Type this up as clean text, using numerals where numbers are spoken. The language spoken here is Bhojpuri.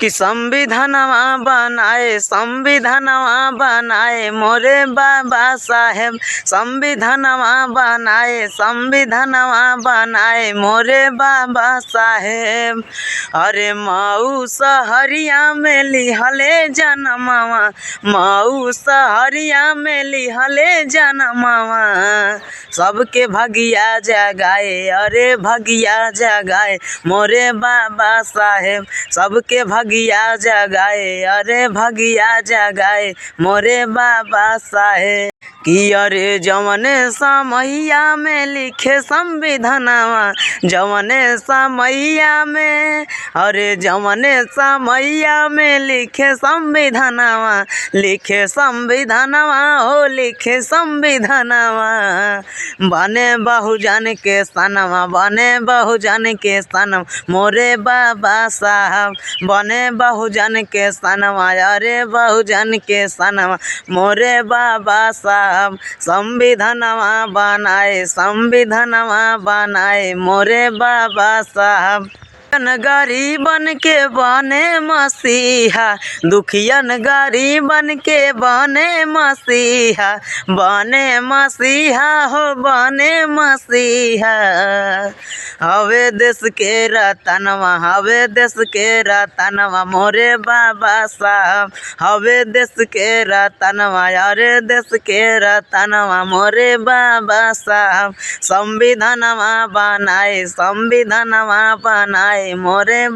कि संविधानवा बनाए मोरे बाबा साहेब। संविधानवा बनाए मोरे बाबा साहेब। अरे मऊ सहरिया में लिहले जनमवा, मऊ सहरिया में लिहले जनमवा। सबके भगिया जगाए, अरे भगिया जगाए मोरे बाबा साहेब। सबके भगिया जगाए, अरे भगिया जगाए मोरे बाबा साहेब। कि अरे जवने समैया में लिखे संविधानवा, जवने समैया में, अरे जवने समैया में लिखे संविधानवा, लिखे संविधानवा हो लिखे संविधानवा। बने बहुजन के सनवा, बने बहुजन के सनवा मोरे बाबा साहब। बने बहुजन के सनवा, अरे बहुजन के सनवा मोरे बाबा साहब। संविधानवा बनाए मोरे बाबा साहब। गरीबन के बने मसीहा, दुखियन गरीबन के बने मसीहा, बने मसीहा हो बने मसीहा। हवे देश के रतनवा, हवे देश के रतनवा मोरे बाबा साहब। हवे देश के रतनवा, अरे देश के रतनवा मोरे बाबा साहब। संविधानवा बनाए मोरे